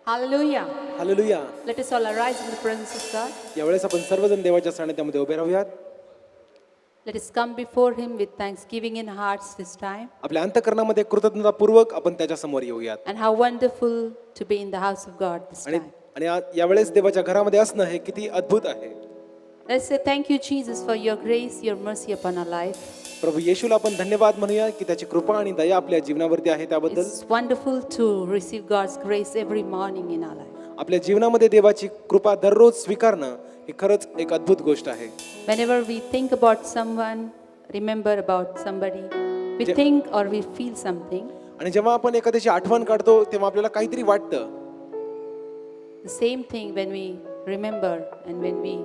Hallelujah. Hallelujah. Let us all arise in the presence of God. यावेळेस आपण सर्वजण देवाच्या सानिध्यामध्ये उभे राहूयात. Let us come before Him with thanksgiving in hearts this time. आपल्या अंतःकरणामध्ये कृतज्ञतापूर्वक आपण त्याच्या समोर येऊयात. And how wonderful to be in the house of God this आणि time. आणि यावेळेस देवाच्या घरामध्ये असणं हे किती अद्भुत आहे. Let's say thank you, Jesus, for your grace, your mercy upon our life. प्रभू येशूला आपण धन्यवाद म्हणूया की त्याची कृपा आणि दया आपल्या जीवनावरती आहे त्याबद्दल. It's wonderful to receive God's grace every morning in our life. आपल्या जीवनामध्ये देवाची कृपा दररोज स्वीकारणं ही खरंच एक अद्भुत गोष्ट आहे. Whenever we think about someone, remember about somebody, we think or we feel something. आणि जेव्हा आपण एखाद्याची आठवण काढतो तेव्हा आपल्याला काहीतरी वाटतं. The same thing when we remember and when we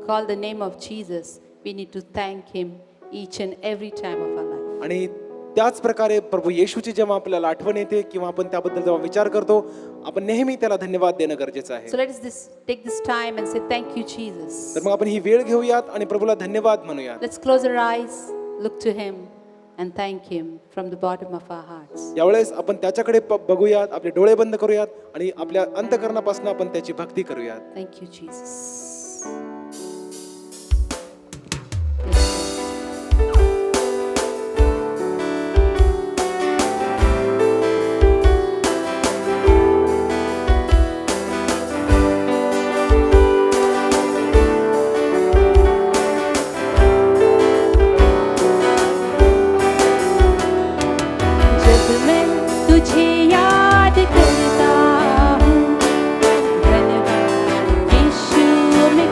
call the name of Jesus, we need to thank Him each and every time of our life. आणि त्याच प्रकारे प्रभू येशूची जेव्हा आपल्याला आठवण येते किंवा आपण त्याबद्दल जेव्हा विचार करतो आपण नेहमी त्याला धन्यवाद देणं गरजेचं आहे. So let us take this time and say thank you, Jesus. तर मग आपण ही वेळ घेऊयात आणि प्रभूला धन्यवाद म्हणूयात. Let's close our eyes, look to Him and thank Him from the bottom of our hearts. यावेळेस आपण त्याच्याकडे बघूयात, आपले डोळे बंद करूयात आणि आपल्या अंतःकरणापासून आपण त्याची भक्ती करूयात. Thank you, Jesus. जब मैं तुझे याद करता हूँ, धन्यवाद यीशु, मैं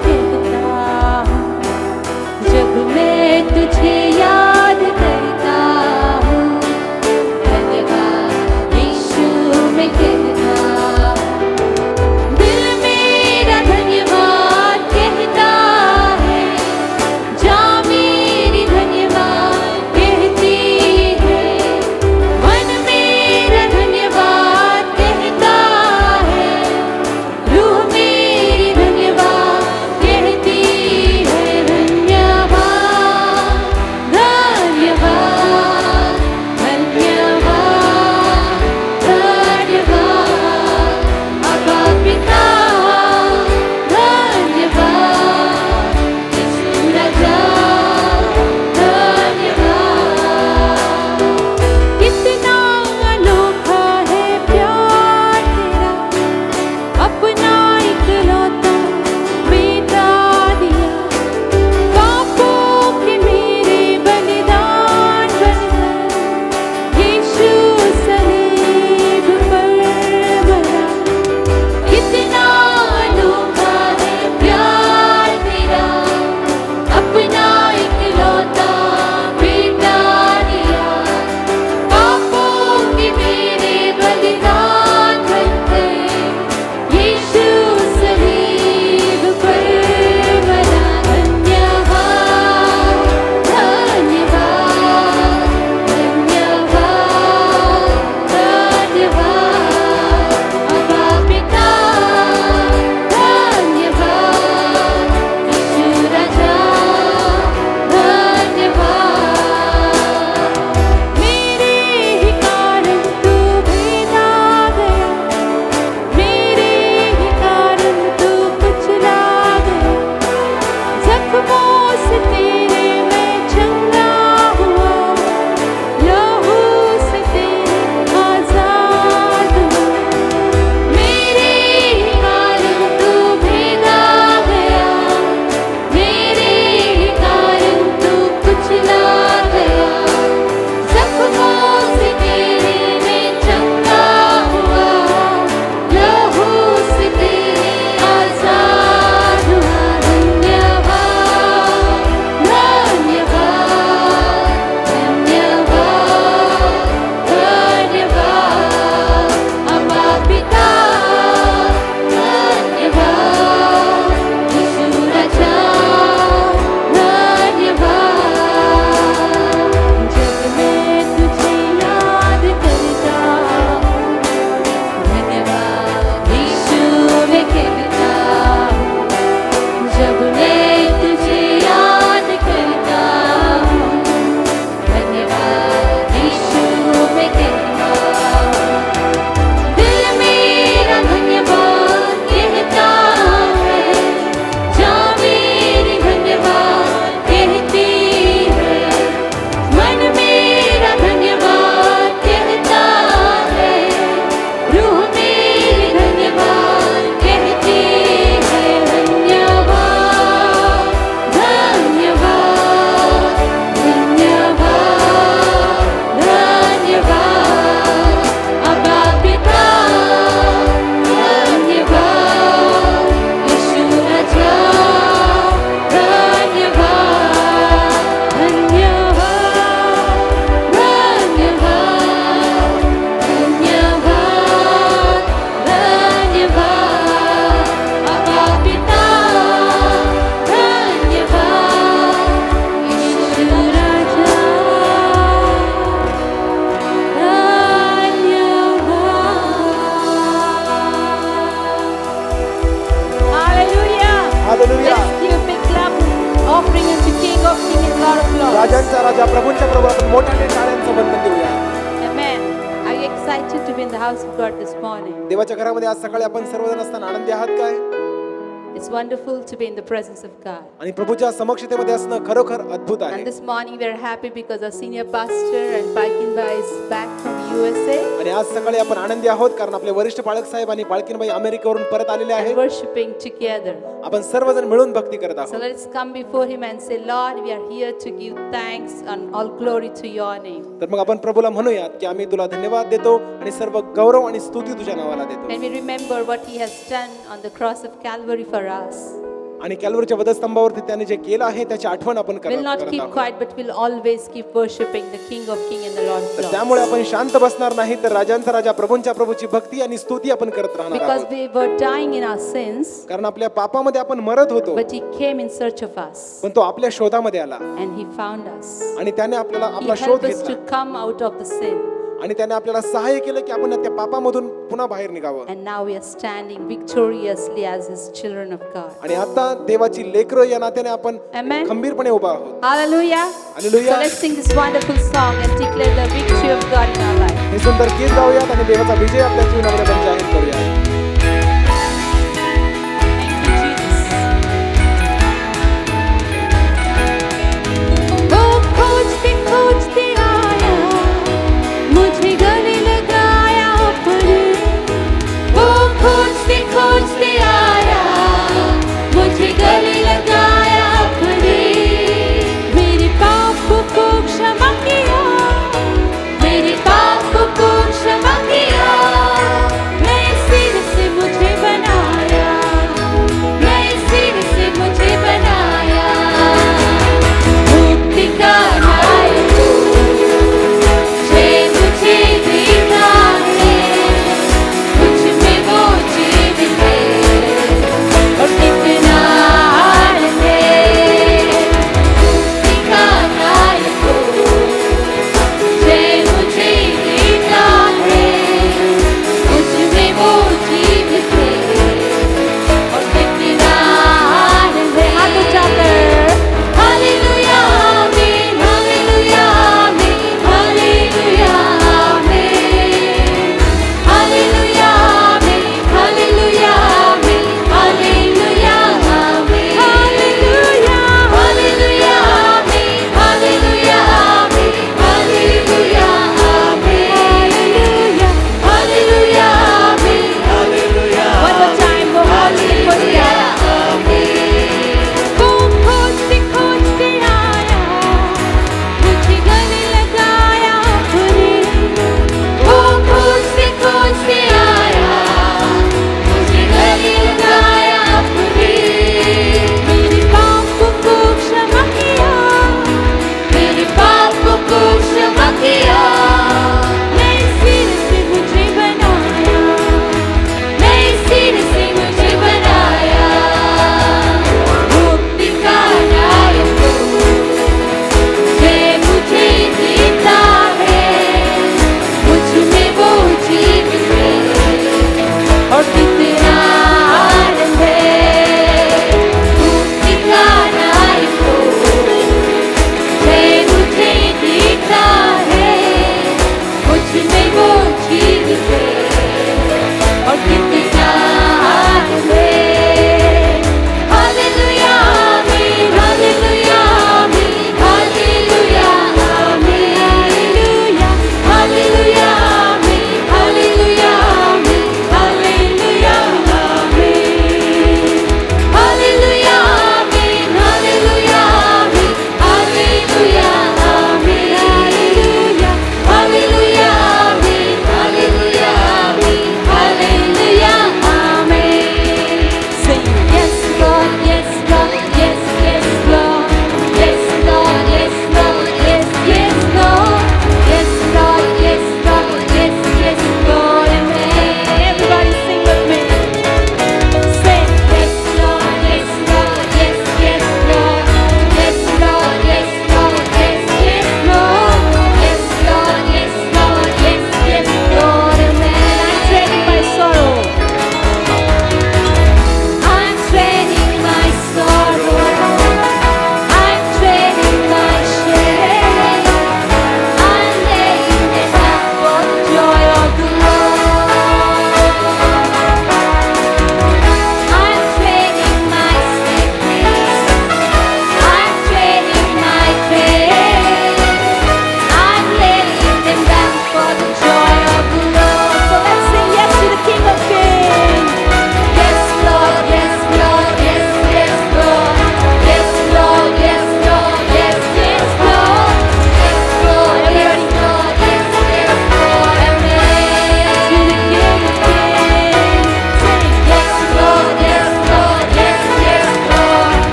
hallelujah. Let's give a big clap offering unto King of Kings and Lord of Lords. राजांचा राजा प्रभूंच्या प्रभू आपण मोठ्याने टाळ्यांचं बंधन देऊया. Amen. Are you excited to be in the house of God this morning? देवाच्या घरामध्ये आज सकाळी आपण सर्वजण असताना आनंदी आहात काय? It's wonderful to be in the presence of God. आणि प्रभूच्या समक्षतेमध्ये असणं खरोखर अद्भुत And आहे. this morning we are happy because our senior pastor and Palkinba is back from USA आणि आज सकाळी आपण आनंदी आहोत कारण आपले वरिष्ठ पाळक साहेब आणि पाळकीनबाई अमेरिकेवरून परत आलेले and आहेत. worshiping together. आपण सर्वजण मिळून भक्ती करत So आहोत. let's come before Him and say, Lord, we are here to give thanks and all glory to Your name. तर मग आपण प्रभूला म्हणूयात की आम्ही तुला धन्यवाद देतो आणि सर्व गौरव आणि स्तुती तुझ्या नावाला देतो. When we remember what He has done on the cross of Calvary for us, आणि कॅल्वरीच्या वधस्तंभावरती त्याने जे केलं आहे त्याची आठवण आपण we'll not करत keep आहोत. quiet, but we'll always keep worshiping the King of Kings and the Lord of तर Lords. त्यामुळे आपण शांत बसणार नाही तर राजांचा राजा प्रभूंच्या प्रभूची भक्ती आणि स्तुती आपण करत राहणार Because आहोत. we were dying in our sins, कारण आपल्या पापामध्ये आपण मरत होतो but He came in search of us पण तो आपल्या शोधामध्ये आला and He found us. आणि त्याने आपल्याला He आपला शोध helped us to घेतला come out of the sin. आणि त्याने आपल्याला सहाय्य केलं की आपण त्या पापामधून पुन्हा बाहेर निघावं. And now we are standing victoriously as His children of God. आणि आता देवाची लेकरं या नात्याने आपण Amen. खंबीरपणे उभा आहोत. Hallelujah. Hallelujah. So let's sing this wonderful song and declare the victory of God in our life. हे सुंदर गीत गाऊयात आणि देवाचा विजय आपल्या जीवनामध्ये आपण जाहीर करूया. Thank you, Jesus. वो खोजते आया, मुझे गले लगाया अपने. वो खोजते आया, मुझे गले लगाया अपने. मेरे पाप को क्षमा किया, मेरे पाप को क्षमा किया. मैं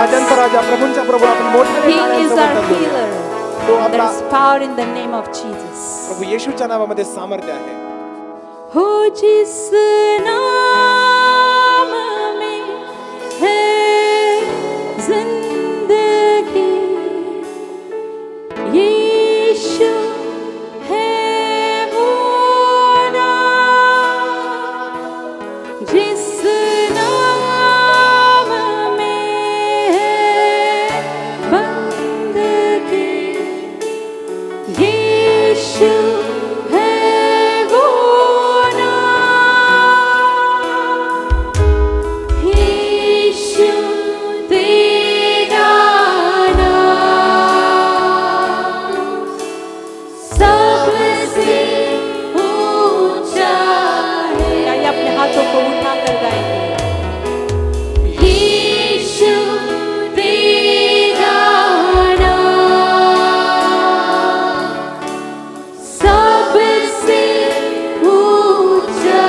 राजांचा राजा, प्रभूंचा प्रभू, आपण मोठ्याने He टाळ्यांचं is our बटन देऊया. healer. तो And there आपला is power in the name of Jesus. प्रभू येशूच्या नावामध्ये सामर्थ्य आहे. हो जिस नाम में है जिंदगी, यीशु है वो नाम, जिस नाम में है बंदगी, यीशु है वो यीशु तेरा नाम सबसे ऊंचा है। आइए अपने हाथों को उठाकर गाएंगे. यीशु तेरा नाम सबसे ऊंचा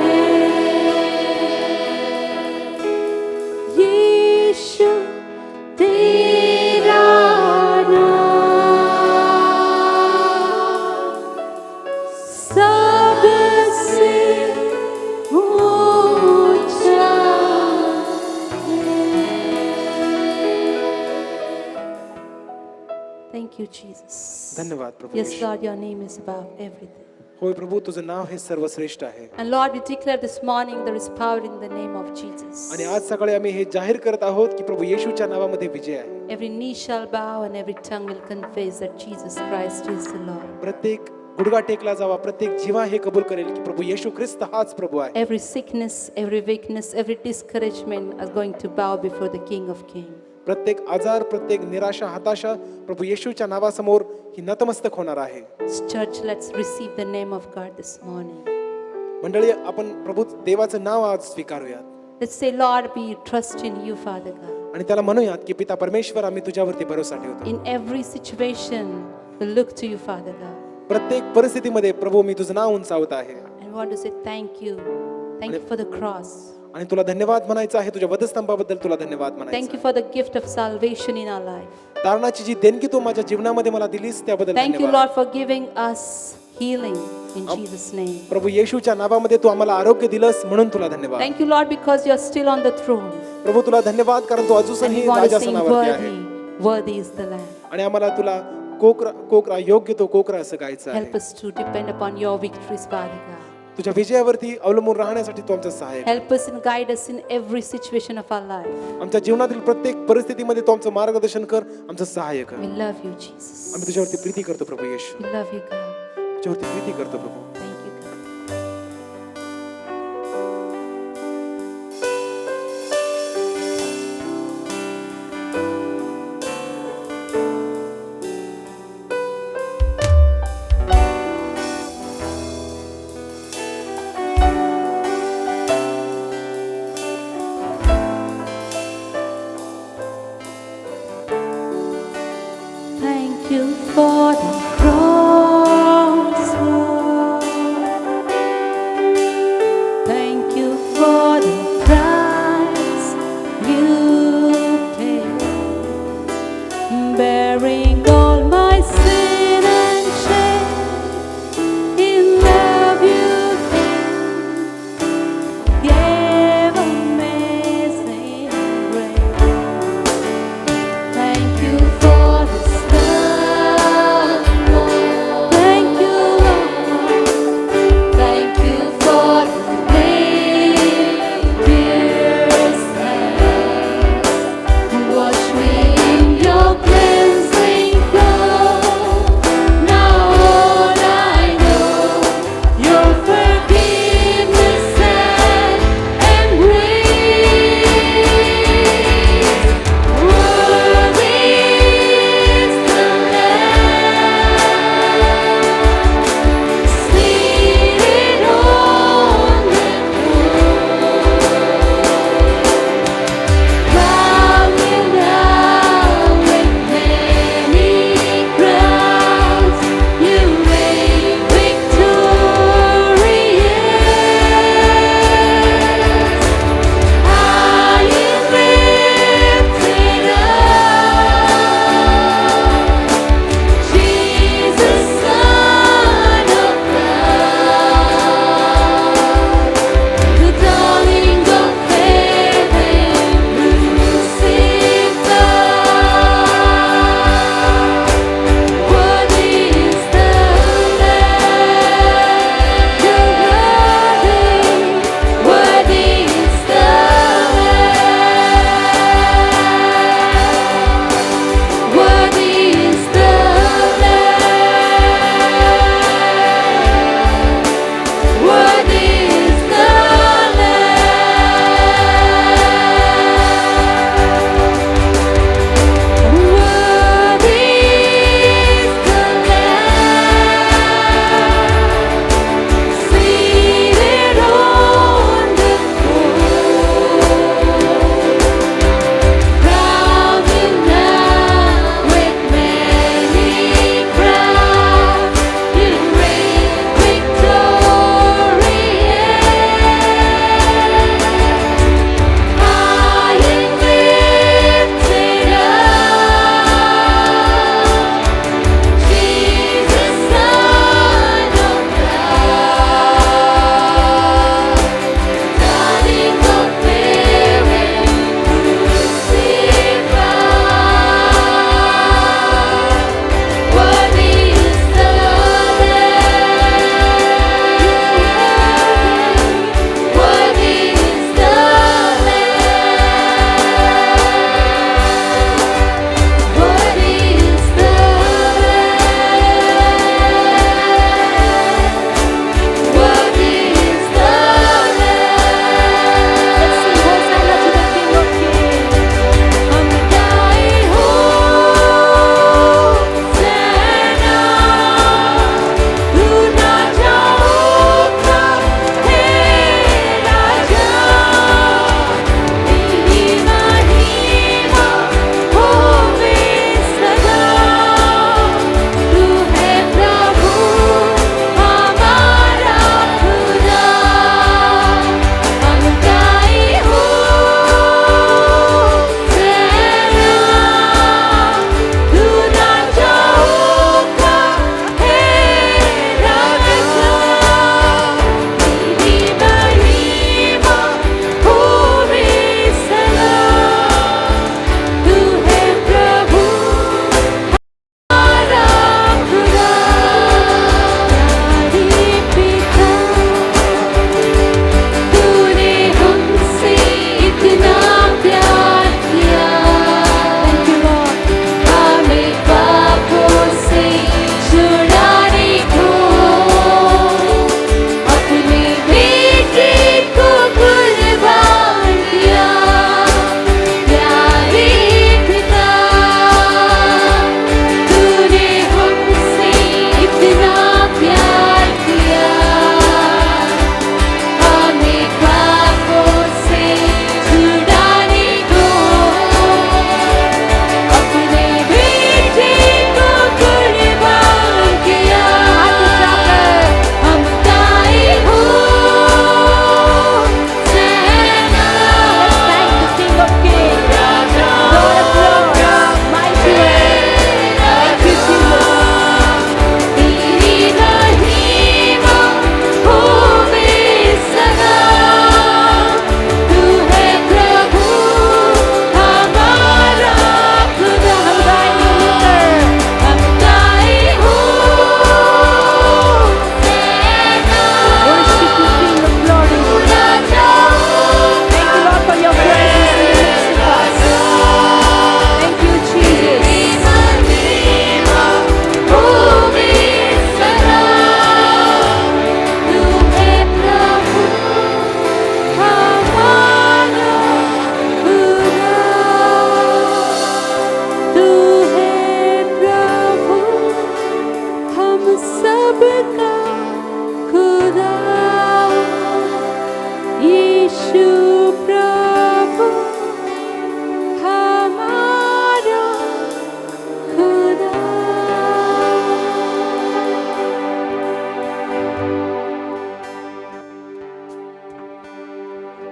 है। यीशु तेरा नाम सबसे ऊंचा Thank you, Jesus. धन्यवाद प्रभू Yes, Yeshu. Lord, your name is above everything. होय प्रभू, तुझं नाव हे सर्वश्रेष्ठ आहे. And Lord, we declare this morning there is power in the name of Jesus. आणि आज सकाळी आम्ही हे जाहीर करत आहोत की प्रभू येशूच्या नावामध्ये विजय आहे. Every knee shall bow and every tongue will confess that Jesus Christ is the Lord. प्रत्येक गुडघा टेकला जावा, प्रत्येक जीवा हे कबूल करेल की प्रभू येशू ख्रिस्त हाच प्रभू आहे. Every sickness, every weakness, every discouragement are going to bow before the King of Kings. प्रत्येक आजार, प्रत्येक निराशा, हताशा प्रभू येशूच्या नावासमोर ही नतमस्तक होणार आहे. Church, let's receive the name of God this morning. मंडळी, आपण प्रभू देवाचं नाव आज स्वीकारूयात Let's say, Lord, we trust in you, Father God. आणि त्याला म्हणूयात की पिता परमेश्वर, आम्ही तुझ्यावरती भरोसा ठेवतो. In every situation, we look to you, Father God. प्रत्येक परिस्थितीमध्ये प्रभू मी तुझं नाव उंचावत आहे And we want to say thank you. Thank you for the cross. आणि तुला धन्यवाद म्हणायचं आहे. तुझ्या वधस्तंभाबद्दल तुला धन्यवाद Thank म्हणायचं you for the gift of salvation in our life. आहे. तारणाची जी देणगी तू माझ्या जीवनामध्ये मला दिलीस त्याबद्दल Thank you, धन्यवाद. Lord, for giving us healing in Jesus' name. प्रभू येशूच्या नावामध्ये तू आम्हाला आरोग्य दिलंस म्हणून तुला धन्यवाद. Thank you, Lord, because you're still on the throne. प्रभू तुला धन्यवाद कारण तू And अजूनही we want to sing राजासनावरती आहे worthy, worthy is the Lamb. आणि आम्हाला तुला कोकरा योग्य तो कोकरा असं गायचं आहे. Help us to depend upon your victories, Father God. तुझ्या विजयावरती अवलंबून राहण्यासाठी तू आमचा सहाय्यक. Help us and guide us in every situation of our life. आमच्या जीवनातील प्रत्येक परिस्थितीमध्ये तू आमचं मार्गदर्शन कर, आमचं सहाय्य कर. We love you, Jesus. आम्ही तुझ्यावरती प्रीती करतो प्रभू येशू. We love you, God. तुझ्यावरती Preeti करतो प्रभू. Thank you, God. Thank you for the cross, Lord.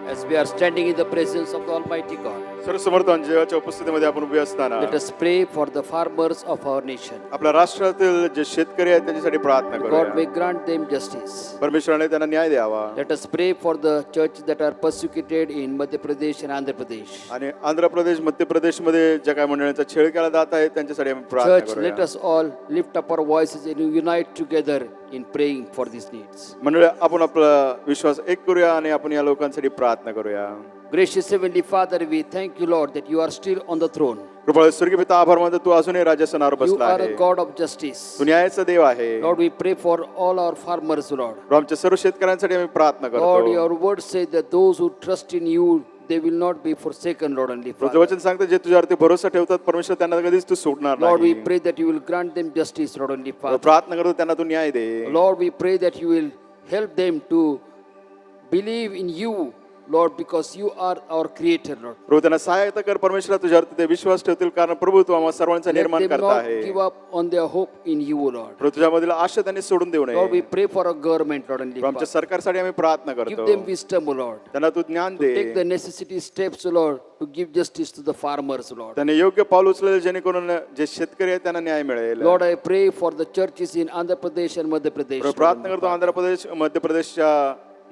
As we are standing in the presence of the Almighty God, सर्वसमर्थान देवाच्या उपस्थितीमध्ये आपण उभे असताना let us pray for the farmers of our nation. आपल्या राष्ट्रातील जे शेतकरी आहेत त्यांच्यासाठी प्रार्थना God करूया. may grant them justice. परमेश्वराने त्यांना न्याय द्यावा. Let us pray for the churches that are persecuted in Madhya Pradesh and Andhra Pradesh. आणि आंध्र प्रदेश मध्य प्रदेश मध्ये ज्या काही मंडळांचा छळ केला जात आहे त्यांच्यासाठी आम्ही प्रार्थना Church, let करूया. us all lift up our voices and unite together in praying for these needs. मंडळी आपण आपला विश्वास एक करूया आणि आपण या लोकांसाठी प्रार्थना करूया. Gracious Heavenly Father, we thank you, Lord, that you are still on the throne. कृपा स्वर्गीय पिता आभार मानतो तू अजूनही राजस्थानावर You बसला are आहे. a God of justice. तू न्यायाचा देव आहे. Lord, we pray for all our farmers, Lord. प्रभू, आमच्या सर्व शेतकऱ्यांसाठी आम्ही प्रार्थना Lord, करतो. your word says that those who trust in you, they will not be forsaken, Lord, only तुझं Father. वचन सांगतं जे तुझ्यावरती भरोसा ठेवतात परमेश्वर त्यांना कधीच तू सोडणार Lord, we नाही. pray that you will grant them justice, Lord, only Father. प्रार्थना करतो त्यांना तू न्याय दे. Lord, we pray that you will help them to believe in you, Lord, because you are our creator, Lord. प्रभू त्यांना सहायता कर परमेश्वरा तुझ्यावरती ते विश्वास ठेवतील कारण प्रभू तू आम्हा सर्वांचा Let निर्माण them करता not आहे. give up on their hope in you, Lord. प्रभू तुझ्यामधील आशा त्यांनी सोडून देऊ Lord, we नये. pray for our government, Lord, only प्रभू आमच्या Father. सरकारसाठी आम्ही प्रार्थना Give करतो. them wisdom, O Lord. त्यांना तू ज्ञान दे. Take the necessary steps, O Lord, to give justice to the farmers, Lord. त्यांनी योग्य पाऊल उचलले जेणेकरून जे शेतकरी आहेत त्यांना न्याय मिळेल. Lord, I pray for the churches in Andhra Pradesh and Madhya Pradesh. Prabhu Lord, प्रार्थना only करतो Father. आंध्र प्रदेश मध्य प्रदेशच्या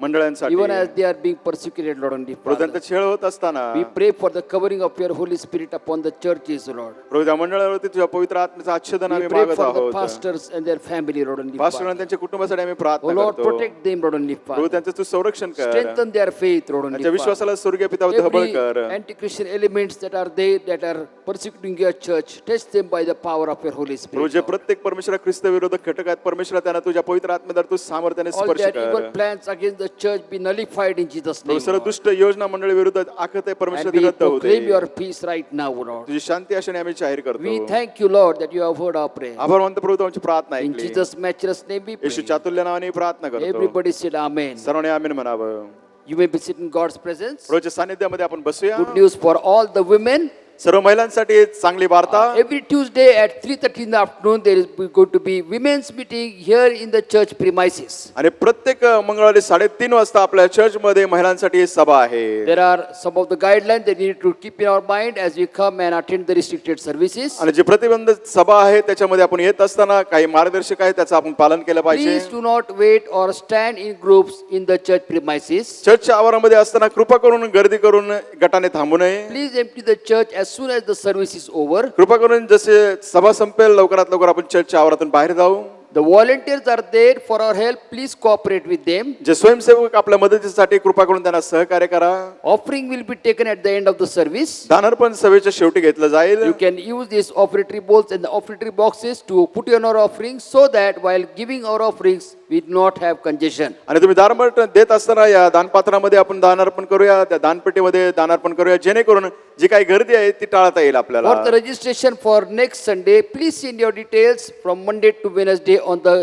मंडळांसाठी. Even as they are being persecuted, Lord, only Prabhu Father. त्यांचा छळ होत असताना We pray for the covering of your Holy Spirit upon the churches, Lord. प्रभू त्या मंडळावरती तुझ्या पवित्र आत्म्याचं आच्छादन We आम्ही pray मागत for the आहोत. pastors and their family, Lord, only pastor आणि Father. त्यांच्या कुटुंबासाठी आम्ही Oh प्रार्थना Lord, करतो. protect them, Lord, only प्रभू Father. त्यांचं तू संरक्षण कर. Strengthen their faith, Lord, only त्यांच्या Father. विश्वासाला स्वर्गीय पिता धबळ Every कर. anti-Christian elements that are there, that are persecuting your church, touch them by the power of your Holy Prabhu Spirit. J Lord. प्रत्येक परमेश्वर ख्रिस्त विरोधक घटक आहेत परमेश्वर त्यांना तुझ्या पवित्र आत्म्याद्वारे तू सामर्थ्याने All स्पर्श their कर. evil plans against the church be nullified in Jesus' Prabhu name. Serve Lord. दुष्ट योजना मंडळी विरुद्ध आखत आहे परमेश्वर And we रद्द होऊ proclaim they. your peace right now, Lord. तुझी शांती अशाने आम्ही जाहीर We करतो. thank you, Lord, that you have heard our prayer. आभार मानतो प्रभू तू आमची प्रार्थना In ऐकली. Jesus' matchless name we Yeshu pray. चातुल्य नावाने प्रार्थना करतो. Everybody said amen. सर्वांनी आमीन म्हणावं. You may be sitting in God's presence. प्रभूच्या सानिध्यामध्ये आपण बसूया. Good news for all the women. सर्व महिलांसाठी चांगली वार्ता. Every Tuesday at 3:30 in the afternoon, there is going to be women's meeting here in the church premises. आणि प्रत्येक मंगळवारी 3:30 वाजता आपल्या church मध्ये महिलांसाठी सभा आहे. There are some of the guidelines that we need to keep in our mind as we come and attend the restricted services. आणि जे प्रतिबंधित सभा आहे त्याच्यामध्ये आपण येत असताना काही मार्गदर्शक आहे त्याचं आपण पालन केलं पाहिजे. Please do not wait or stand in groups in the church premises. चर्चच्या आवारामध्ये असताना कृपा करून गर्दी करून गटाने थांबू नये. Please empty the church as soon as the service is over. कृपा करून जसे सभा संपेल लवकरात लवकर आपण चर्चच्या आवारातून बाहेर जाऊ. The volunteers are there for our help. Please cooperate with them. जे स्वयंसेवक आपल्या मदतीसाठी कृपा करून त्यांना सहकार्य करा. Offering will be taken at the end of the service. दानर्पण सभेच्या शेवटी घेतलं जाईल. You can use these offertory bowls and the offertory boxes to put in our offerings so that while giving our offerings, we do not have congestion. आणि तुम्ही दानपण देत असताना या दानपात्रामध्ये आपण दानार्पण करूया त्या दानपेटीमध्ये दानार्पण करूया जेणेकरून जी काही गर्दी आहे ती टाळता येईल आपल्याला. For the registration for next Sunday, please send your details from Monday to Wednesday on the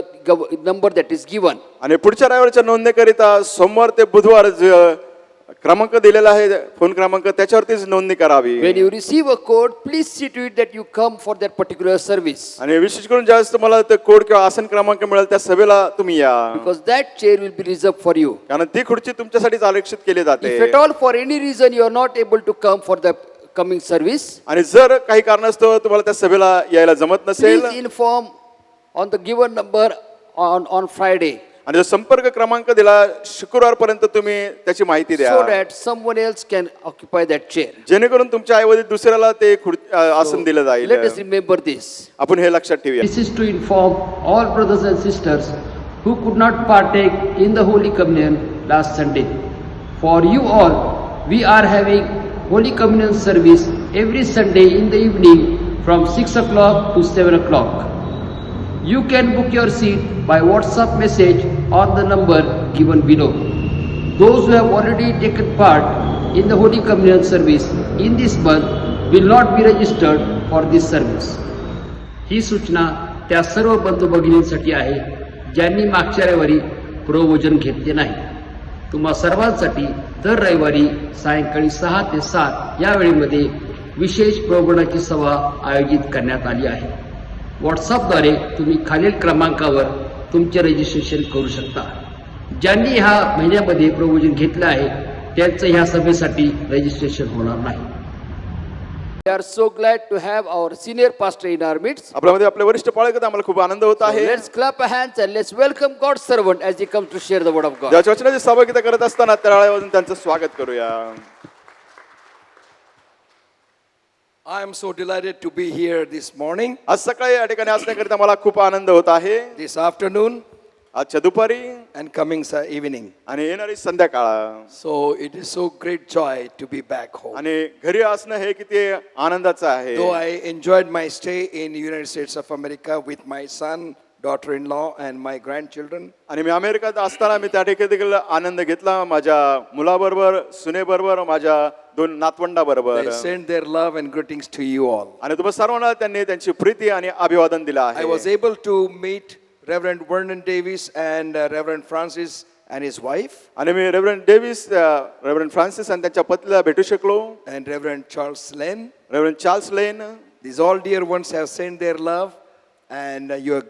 number that is given. आणि पुढच्या रविवारच्या नोंदणीकरिता सोमवार ते बुधवार क्रमांक दिलेला आहे फोन क्रमांक त्याच्यावरतीच नोंदणी करावी. When you receive a code, please see to it that you come for that particular service. आणि विशेष करून ज्यावेळेस तुम्हाला ते कोड किंवा आसन क्रमांक मिळेल त्या सभेला तुम्ही या. Because that chair will be reserved for you. कारण ती खुर्ची तुमच्यासाठीच आरक्षित केली जाते. If at all for any reason you are not able to come for the coming service, आणि जर काही कारणास्तव तुम्हाला त्या सभेला यायला जमत नसेल please inform on the given number on Friday. आणि जो संपर्क क्रमांक दिला शुक्रवारपर्यंत तुम्ही त्याची माहिती द्या So that someone else can occupy that chair. जेणेकरून तुमच्या ऐवजी दुसऱ्याला ते आसन दिलं जाईल. Let us remember this. आपण हे लक्षात ठेवूया. This is to inform all brothers and sisters who could not partake in the Holy Communion last Sunday. For you all, we are having Holy Communion service every Sunday in the evening from 6 o'clock to 7 o'clock. You can book your seat by WhatsApp message on the number given below. Those who have already taken part in the Holy Communion service in this month will not be registered for this service. ही सूचना त्या सर्व बंधू भगिनींसाठी आहे ज्यांनी मागच्या रविवारी प्रवचन घेतले नाही. तुम्हा सर्वांसाठी दर रविवारी सायंकाळी 6 ते 7 या वेळेमध्ये विशेष प्रवचनाची सभा आयोजित करण्यात आली आहे. व्हॉट्सअपद्वारे तुम्ही खालील क्रमांकावर तुमचे रजिस्ट्रेशन करू शकता. ज्यांनी ह्या महिन्यामध्ये प्रवचन घेतलं आहे त्यांचं ह्या सभेसाठी रजिस्ट्रेशन होणार नाही. We are so glad to have our senior pastor in our midst. आपल्यामध्ये आपले वरिष्ठ पाळक आम्हाला खूप आनंद होत So आहे. let's clap our hands and let's welcome God's servant as he comes to share the word of God. देवाच्या वचनाची सहभागिता करत असताना टाळ्या वाजवून त्यांचं स्वागत करूया. I am so delighted to be here this morning, आज सकाळी या ठिकाणी असण्याकरिता मला खूप आनंद होत आहे. this afternoon, आजच्या दुपारी and coming evening. आणि येणारी संध्याकाळ. So it is so great joy to be back home. आणि घरी असणं हे किती आनंदाचं आहे. Though I enjoyed my stay in the United States of America with my son, daughter-in-law, and my grandchildren, आणि मी अमेरिकेत असताना मी त्या ठिकाणी देखील आनंद घेतला. माझ्या मुलाबरोबर, सुनेबरोबर, माझ्या 2 नातवंडाबरोबर. they send their love and greetings to you all. आणि तुम्हा सर्वांना त्यांनी त्यांची प्रीती आणि अभिवादन दिलं I was आहे. able to meet Reverend Vernon Davis and Reverend Francis and his wife, आणि मी रेव्हरंड डेव्हिस, रेव्हरंड फ्रान्सिस आणि त्यांच्या पत्नीला भेटू शकलो. and Reverend Charles Lane. Reverend Charles lane These all dear ones have sent their love and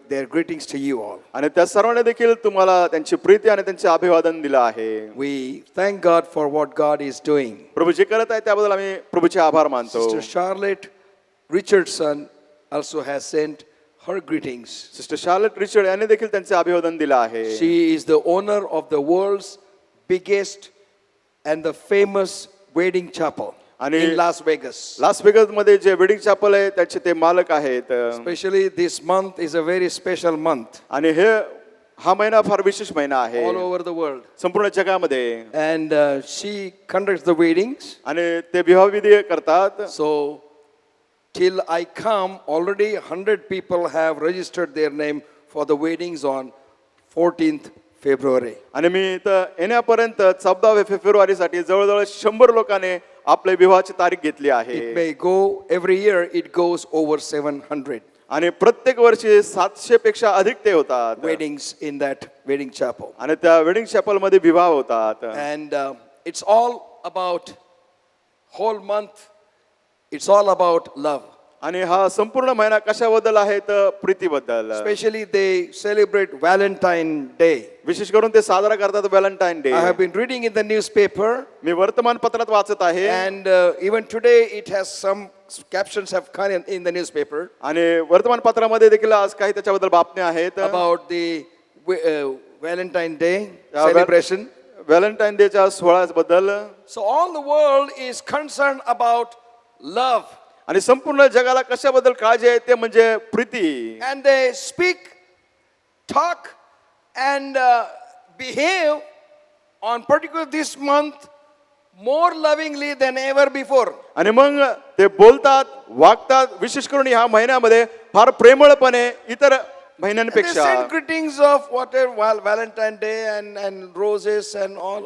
their greetings to you all. आणि त्या सर्वांनी देखील तुम्हाला त्यांची प्रीती आणि त्यांचे अभिवादन दिलं आहे. We thank God for what God is doing. प्रभू जे करत आहे त्याबद्दल आम्ही प्रभूचे आभार मानतो. Sister Charlotte Richardson also has sent her greetings. Sister Charlotte Richard यांनी देखील त्यांचे अभिवादन दिलं आहे. She is the owner of the world's biggest and the famous wedding chapel आणि in Las Vegas. Las Vegas मध्ये जे वेडिंग चॅपल आहे त्याचे ते मालक आहेत. Especially this month is a very special month आणि हा महिना फार विशेष महिना आहे all over the world. संपूर्ण जगामध्ये. And she conducts the weddings. आणि ते विवाहविधी करतात. So till I come, already 100 people have registered their name for the weddings on 14th February. आणि मी इथं येण्यापर्यंत 14 फेब्रुवारीसाठी जवळजवळ 100 लोकांनी आपल्या विवाहाची तारीख घेतली It आहे. may go, every year it goes over 700 आणि प्रत्येक वर्षी 700 पेक्षा अधिक ते होतात weddings in that wedding chapel. आणि त्या वेडिंग चॅपल मध्ये विवाह होतात. And it's all about, whole month, it's all about love. आणि हा संपूर्ण महिना कशाबद्दल आहे तर प्रीतीबद्दल. Especially they celebrate Valentine Day. विशेष करून ते साजरा करतात Valentine day. I have been reading in the newspaper, मी वर्तमानपत्रात वाचत आहे. and even today it has some captions have come in the newspaper आणि वर्तमानपत्रामध्ये देखील आज काही त्याच्याबद्दल बातम्या आहेत. about the Valentine Day celebration. Valentine डेच्या सोहळ्याबद्दल. So all the world is concerned about love, आणि संपूर्ण जगाला कशाबद्दल काळजी आहे ते म्हणजे Preeti. and they speak, talk, and behave on particular this month more lovingly than ever before. आणि मग ते बोलतात, वागतात, विशेष करून ह्या महिन्यामध्ये फार प्रेमळपणे इतर They महिन्यांपेक्षा. send greetings of whatever Valentine Day and roses and all.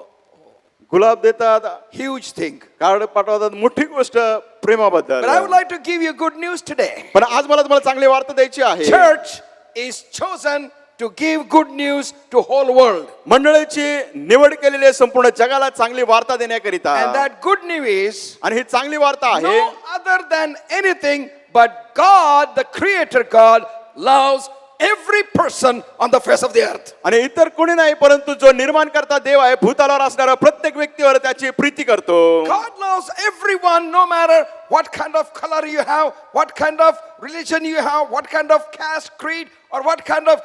गुलाब देतात, Huge thing. कार्ड पाठवतात, मोठी गोष्ट प्रेमाबद्दल. But I would like to give you good news today. पण आज मला तुम्हाला चांगली वार्ता द्यायची आहे. Church is chosen to give good news to whole world. मंडळीची निवड केलेली आहे संपूर्ण जगाला चांगली वार्ता देण्याकरिता. And that good news is आणि ही चांगली वार्ता आहे. no other than anything but God, the creator God, loves every person on the face of the earth. आणि इतर कोणी नाही परंतु जो निर्माण करता देव आहे भूतलावर असणारा प्रत्येक व्यक्तीवर त्याची प्रीती करतो. God loves everyone, no matter what kind of color you have, what kind of religion you have, what kind of caste, creed, or what kind of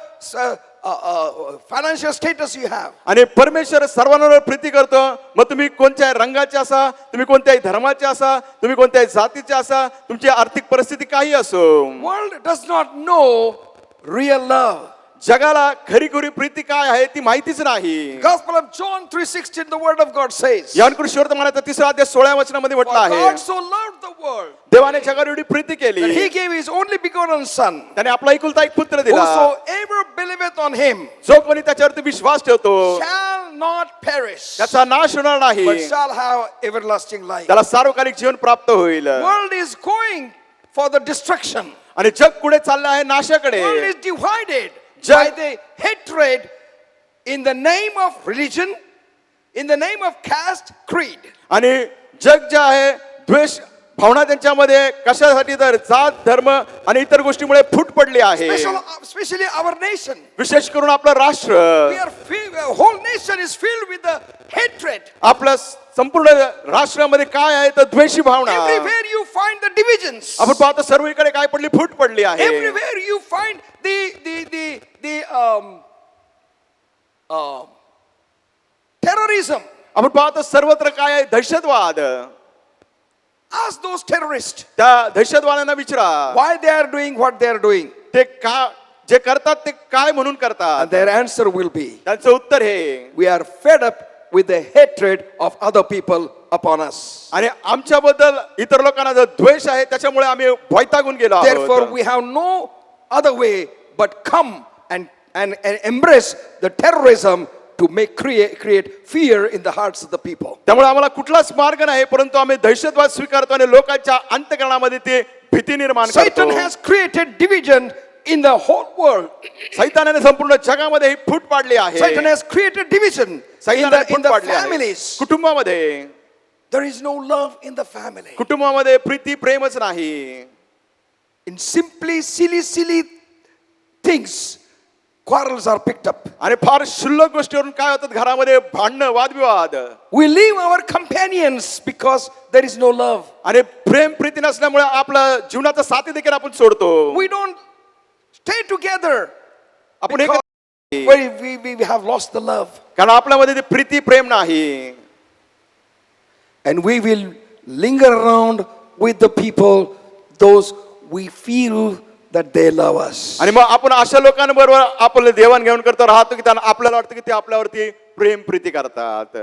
financial status you have. आणि परमेश्वर सर्वांवर प्रीती करतो. मग तुम्ही कोणत्याही रंगाचे असा, तुम्ही कोणत्याही धर्माचे असा, तुम्ही कोणत्याही जातीचे असा, तुमची आर्थिक परिस्थिती काही असो. World does not know real love. जगाला खरीखुरी प्रीती काय आहे ती माहितीच नाही. Gospel of John 3:16, the word of God says, యోహాను సువార్త 3వ అధ్యాయం 16వ వచనాमध्ये For म्हटलं आहे, God so loved the world देवाने जगावर एवढी प्रीती केली that he gave his only begotten son, त्याने आपला एकुलता एक पुत्र दिला. whosoever believeth on him जो कोणी त्याच्यावरती विश्वास ठेवतो shall not perish, त्याचा नाश होणार नाही, but shall have everlasting life. त्याला सार्वकालिक जीवन प्राप्त होईल. World is going for the destruction. आणि जग पुढे चाललं आहे नाशाकडे. World is divided Jug- by the hatred in the name of religion, in the name of caste, creed. आणि जग जे आहे द्वेष भावना त्यांच्यामध्ये कशासाठी तर जात धर्म आणि इतर गोष्टीमुळे फूट पडली आहे. Especially our nation. विशेष करून आपलं राष्ट्र, We are whole nation is filled with the hatred. आपलं संपूर्ण राष्ट्रामध्ये काय आहे तर द्वेषी भावना. Everywhere you find the divisions. आपण पाहतो सर्वीकडे काय पडली, फूट पडली आहे. Everywhere you find the terrorism. आपण पाहतो सर्वत्र काय आहे, दहशतवाद. Ask those terrorists त्या दहशतवाद्यांना विचारा why they are doing what they are doing. ते का जे करतात ते काय म्हणून करतात. And their answer will be, त्यांचं उत्तर हे, we are fed up with the hatred of other people upon us. आणि आमच्याबद्दल इतर लोकांना जो द्वेष आहे त्याच्यामुळे आम्ही वैतागून गेलो Therefore, आहोत. we have no other way but come and embrace the terrorism to create fear in the hearts of the people. त्यामुळे आम्हाला कुठलाच मार्ग नाही, परंतु आम्ही दहशतवाद स्वीकारतो आणि लोकांच्या अंतःकरणामध्ये ते भीती निर्माण करतो. Satan has created division in the whole world. सैतानाने संपूर्ण जगामध्ये ही फूट पाडली आहे. Satan has created division in सैतानाने the फूट पाडली आहे. families. कुटुंबामध्ये, There is no love in the family. कुटुंबामध्ये प्रीती प्रेमच नाही. In simply silly things, quarrels are picked up. आणि फार क्षुल्लक गोष्टीवरून काय होतात घरामध्ये, भांडणं, वादविवाद. We leave our companions because there is no love. आणि प्रेम प्रीती नसल्यामुळे आपला जीवनाचा साथी देखील आपण सोडतो. We don't stay together आपण एक where we have lost the love. कारण आपल्यामध्ये ते प्रीती प्रेम नाही. And we will linger around with the people, those we feel that they love us. आणि मग आपण अशा लोकांबरोबर आपलं देवाणघेवाण करतो राहतो की त्यांना आपल्याला वाटतं की ते आपल्यावरती प्रेम प्रीती करतात.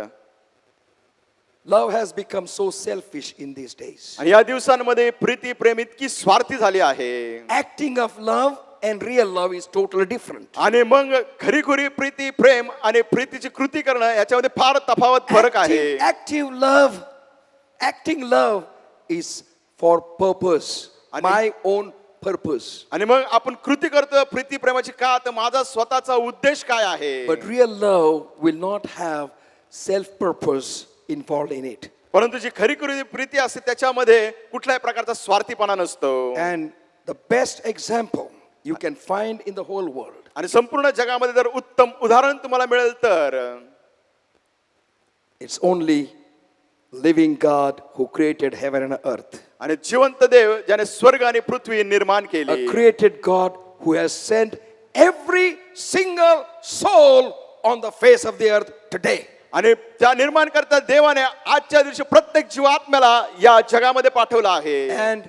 Love has become so selfish in these days. आणि या दिवसांमध्ये प्रीती प्रेम इतकी स्वार्थी झाली आहे. Acting of love and real love is totally different. आणि मग खरीखुरी प्रीती प्रेम आणि प्रीतीची कृती करणं याच्यामध्ये फार तफावत फरक आहे. Acting love is for purpose, my own purpose. आणि मग आपण कृती करतो प्रीती प्रेमाची का, तर माझा स्वतःचा उद्देश काय आहे. But real love will not have self-purpose involved in it. परंतु जी खरीखुरी प्रीती असते त्याच्यामध्ये कुठल्याही प्रकारचा स्वार्थीपणा नसतो. And the best example you can find in the whole world आणि संपूर्ण जगामध्ये जर उत्तम उदाहरण तुम्हाला मिळेल तर it's only living God who created heaven and earth. आणि जिवंत देव ज्याने स्वर्ग आणि पृथ्वी निर्माण A केली. created God who has sent every single soul on the face of the earth today. आणि त्या निर्माण करता देवाने आजच्या दिवशी प्रत्येक जीवात्म्याला या जगामध्ये पाठवलं आहे. And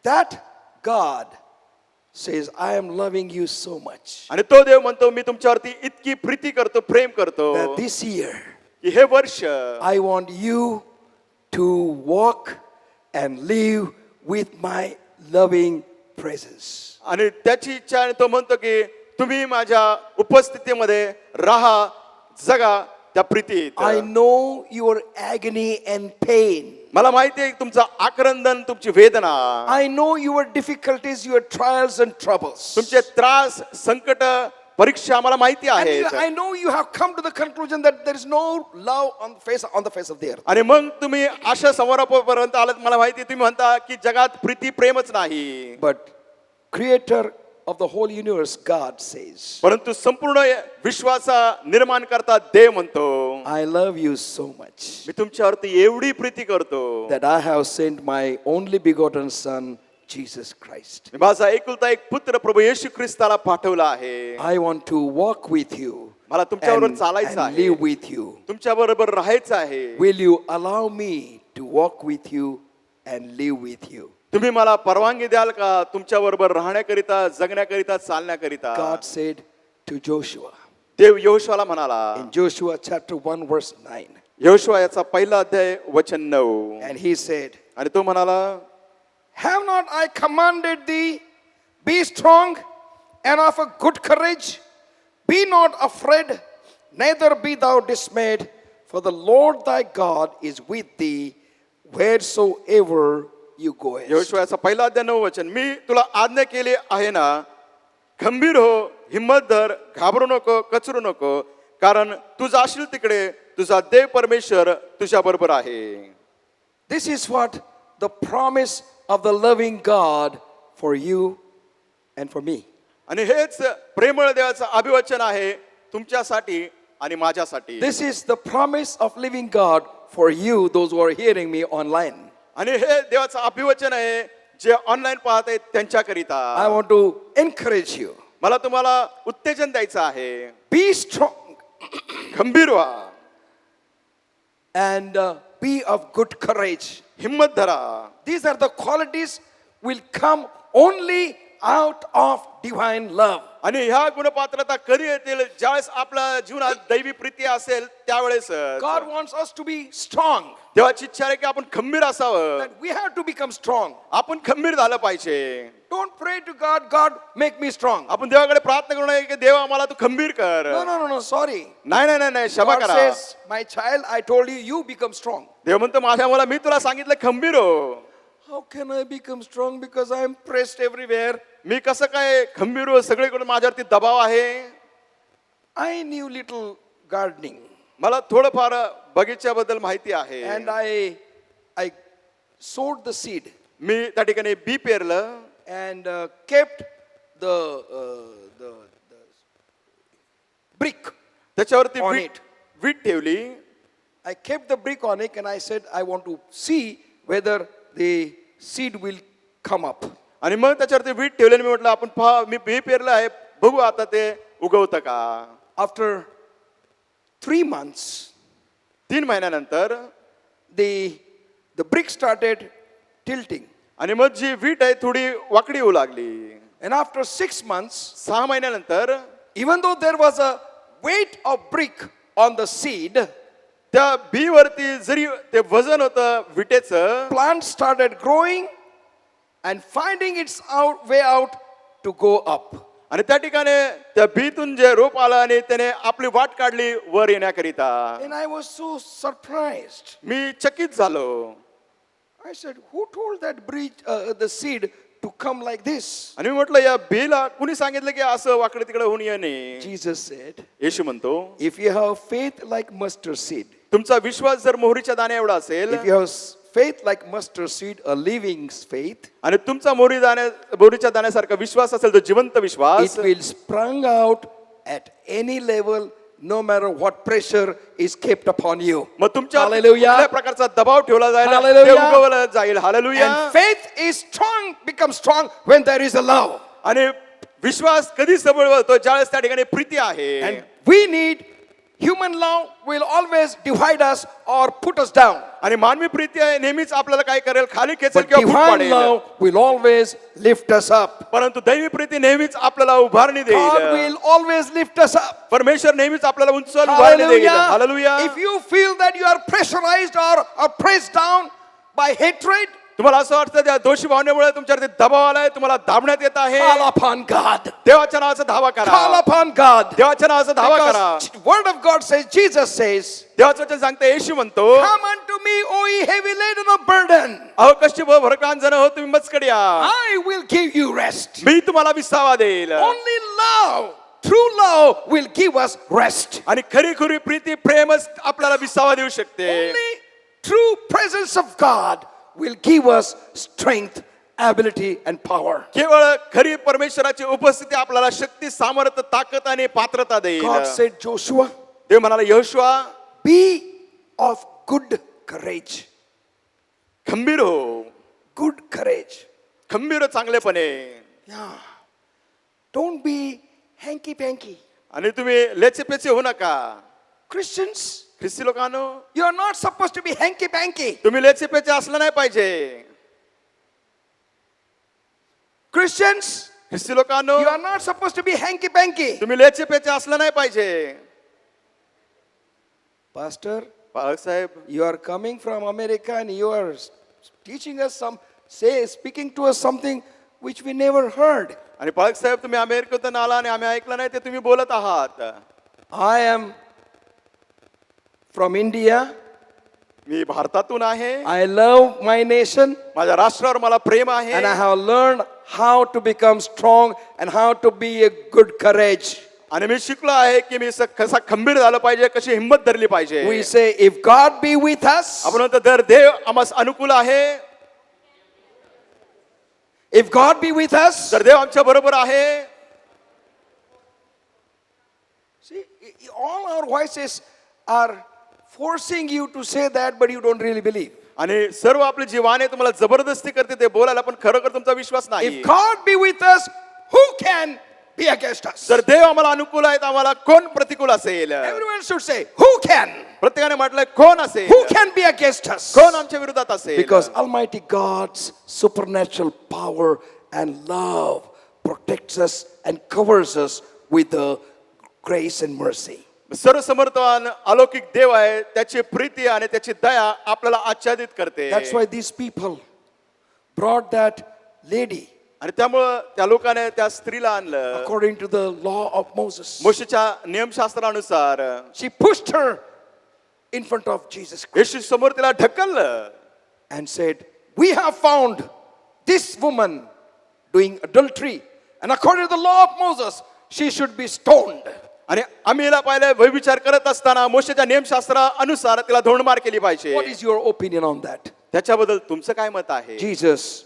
that God says, I am loving you so much आणि तो देव म्हणतो मी तुमच्यावरती इतकी प्रीती करतो, प्रेम करतो that this year की हे वर्ष I want you to walk and live with my loving presence. आणि त्याची इच्छा आहे. तो म्हणतो की तुम्ही माझ्या उपस्थितीमध्ये राहा, जगा त्या प्रीतीत. I know your agony and pain. मला माहिती आहे तुमचं आक्रंदन, तुमची वेदना, I know your difficulties, your trials and troubles. तुमचे त्रास, संकट, परीक्षा मला माहिती And आहे. I know you have come to the conclusion that there is no love on the face of the earth. आणि मग तुम्ही अशा समोरापर्यंत आलात, मला माहिती आहे तुम्ही म्हणता की जगात प्रीती प्रेमच नाही. But creator of the whole universe, God says, परंतु संपूर्ण विश्वाचा निर्माण करता देव म्हणतो I love you so much मी तुमच्यावरती एवढी प्रीती करतो that I have sent my only begotten son, Jesus Christ. मी माझा एकुलता एक पुत्र प्रभू येशू ख्रिस्ताला पाठवला आहे. I want to walk with you मला तुमच्याबरोबर and चालायचं आहे, live with you. तुमच्या बरोबर राहायचं आहे. Will you allow me to walk with you and live with you? तुम्ही मला परवानगी द्याल का तुमच्या बरोबर राहण्याकरिता, जगण्याकरिता, चालण्याकरिता. God said to Joshua देव यहोशुआला म्हणाला in Joshua chapter 1 verse 9, Yehoshua याचा पहिला अध्याय वचन 9, and he said, आणि तो म्हणाला have not I commanded thee, be strong and of a good courage, be not afraid, neither be thou dismayed, for the Lord thy God is with thee wheresoever you goest. Yehoshua याचा पहिला अध्याय 9 वचन, मी तुला आज्ञा केली आहे ना, खंबीर हो, हिम्मत धर, घाबरू नको, कचरू नको, कारण तू जाशील तिकडे तुझा देव परमेश्वर तुझ्या बरोबर आहे. This is what the promise of the loving God for you and for me. आणि हेच प्रेमळ देवाचं अभिवचन आहे तुमच्यासाठी आणि माझ्यासाठी. This is the promise of living God for you, those who are hearing me online. आणि हे देवाचं अभिवचन आहे जे ऑनलाईन पाहत आहेत त्यांच्याकरिता. I want to encourage you. मला तुम्हाला उत्तेजन द्यायचं आहे. Be strong खंबीर व्हा, and be of good courage. हिम्मत धरा. These are the qualities will come only out of divine love. आणि ह्या गुणपात्रता कधी येतील ज्यावेळेस आपल्या जीवनात दैवी प्रीती असेल त्यावेळेस. God wants us to be strong. देवाची इच्छा आहे की आपण खंबीर असावं. That we have to become strong. आपण खंबीर झालं पाहिजे. Don't pray to God, God make me strong. आपण देवाकडे प्रार्थना करू नये की देवा मला तू खंबीर कर. No, sorry. नाही नाही नाही नाही, क्षमा God करा. says, my child, I told you, you become strong. देव म्हणतो माझ्या मला मी तुला सांगितलं खंबीर हो. How can I become strong? Because I am pressed everywhere. मी कसं काय खंबीर हो, सगळीकडून माझ्यावरती दबाव आहे. I knew little gardening. मला थोडंफार बगीच्याबद्दल माहिती आहे. And I sowed the seed मी त्या ठिकाणी बी पेरलं and kept the brick त्याच्यावरती on वीट it. वीट ठेवली. I kept the brick on it and I said, I want to see whether the seed will come up. आणि मग त्याच्यावरती wheat ठेवले. मी म्हटलं आपण पहा मी बी पेरलं आहे, बघू आता ते उगवतं का. After 3 months, 3 महिन्यानंतर the brick started tilting. आणि मग जी वीट आहे थोडी वाकडी होऊ लागली. And after 6 months, 6 महिन्यानंतर even though there was a weight of brick on the seed, त्या बी वरती जरी ते वजन होतं विटेचं, plant started growing and finding its way out to go up. आणि त्या ठिकाणी त्या बीतून जे रोप आलं आणि त्याने आपली वाट काढली वर येण्याकरिता. And I was so surprised. मी चकित झालो. I said, who told that the seed to come like this? आणि मी म्हटलं या बीला कुणी सांगितलं की असं वाकडे तिकडे होऊन येणे. Jesus said, येशू म्हणतो if you have faith like mustard seed, तुमचा विश्वास जर मोहरीच्या दाण्या एवढा असेल if you have faith like mustard seed, a living faith, आणि तुमचा मोहरीच्या दाण्यासारखा विश्वास असेल तो जिवंत विश्वास, it will sprung out at any level, no matter what pressure is kept upon you. मग तुमच्या Hallelujah. कुठल्या प्रकारचा दबाव ठेवला जाईल ते Hallelujah. उगवलं जाईल. Hallelujah. And faith is strong, becomes strong when there is a love. आणि विश्वास कधी सबळ होतो ज्यावेळेस त्या ठिकाणी प्रीती आहे. And we need human love will always divide us or put us down. आणि मानवी प्रीती आहे नेहमीच आपल्याला काय करेल खाली खेचेल But किंवा फूट divine पाडेल. love will always lift us up. परंतु दैवी प्रीती नेहमीच आपल्याला उभारणी God देईल. will always lift us up. परमेश्वर नेहमीच आपल्याला उंचवून उभारणी देईल. Hallelujah. Hallelujah. If you feel that you are pressurized or pressed down by hatred, तुम्हाला असं वाटतं त्या दोषी भावनेमुळे तुमच्यावरती दबाव आलाय, तुम्हाला दाबण्यात येत आहे, call upon God. देवाच्या नावाचा धावा Call करा. upon God. देवाच्या नावाचा धावा करा. Because word of God says, Jesus says, देवाचं वचन सांगते, येशू म्हणतो, come unto me, O ye heavy laden of burden. अहो कष्टी व भरकरान जण हो तुम्ही मजकडे या, I will give you rest. मी तुम्हाला विसावा देईल. Only love, true love will give us rest. आणि खरी खरी प्रीती प्रेमच आपल्याला विसावा देऊ शकते. Only true presence of God will give us strength, ability and power. केवळ खरी परमेश्वराची उपस्थिती आपल्याला शक्ती, सामर्थ्य, ताकद आणि पात्रता देईल. God said, Joshua, देव म्हणाला, Yehoshua be of good courage. खंबीर हो, Good courage. खंबीर हो चांगलेपणे. Yeah. Don't be hanky-panky. आणि तुम्ही लेचेपेचे होऊ नका. Christians, ख्रिस्ती लोकांनो, you are not supposed to be hanky-panky. तुम्ही लेचेपेचे असलं नाही पाहिजे. Christians, ख्रिस्ती लोकांनो, you are not supposed to be hanky-panky. तुम्ही लेचेपेचे असलं नाही पाहिजे. Pastor, पालक साहेब, you are coming from America and you are teaching us speaking to us something which we never heard. आणि पालक साहेब तुम्ही अमेरिकेतून आला आणि आम्ही ऐकलं नाही ते तुम्ही बोलत आहात. I am from India. मी भारतातून आहे. I love my nation माझ्या राष्ट्रावर मला प्रेम आहे. and I have learned how to become strong and how to be a good courage. आणि मी शिकलो आहे की मी कसा खंबीर झालं पाहिजे, कशी हिंमत धरली पाहिजे. We say, if God be with us, आपण म्हणतो जर देव आम्हास अनुकूल आहे, If God be with us, जर देव आमच्या बरोबर आहे, see, all our voices are forcing you to say that, but you don't really believe. आणि सर्व आपली जी वाणी तुम्हाला जबरदस्ती करते ते बोलायला, पण खरोखर तुमचा विश्वास नाही. If God be with us, who can be against us? जर देव आम्हाला अनुकूल आहेत, आम्हाला कोण प्रतिकूल असेल? Everyone should say, who can? प्रत्येकाने म्हटलंय कोण असेल? Who can be against us? कोण आमच्या विरोधात असेल? Because Almighty God's supernatural power and love protects us and covers us with the grace and mercy. सर्वसमर्थवान अलौकिक देव आहे, त्याची प्रीती आणि त्याची दया आपल्याला आच्छादित करते. That's why these people brought that lady आणि त्यामुळं त्या लोकांनी त्या स्त्रीला आणलं according to the law of Moses. मोशेच्या नियमशास्त्रानुसार. She pushed her in front of Jesus Christ येशू समोर तिला ढकललं and said, we have found this woman doing adultery, and according to the law of Moses, she should be stoned. आणि आम्ही हिला पाहिलं व्यभिचार करत असताना मोशेच्या नियमशास्त्रानुसार तिला धोंडमार केली पाहिजे. What is your opinion on that? त्याच्याबद्दल तुमचं काय मत आहे? Jesus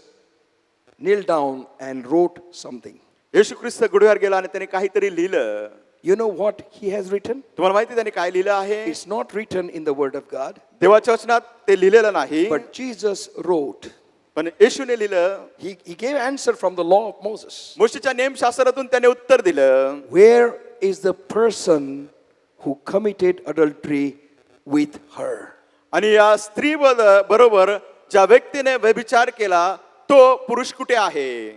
kneeled down and wrote something. येशू ख्रिस्त गुढीवर गेला आणि त्याने काहीतरी लिहिलं. You know what he has written? तुम्हाला माहिती त्याने काय लिहिलं आहे? It's not written in the word of God, देवाच्या वचनात ते लिहिलेलं नाही, but Jesus wrote. पण येशूने लिहिलं. He gave answer from the law of Moses. मोशेच्या नियमशास्त्रातून त्याने उत्तर दिलं. Where is the person who committed adultery with her? आणि या स्त्री बरोबर ज्या व्यक्तीने व्यभिचार केला तो पुरुष कुठे आहे?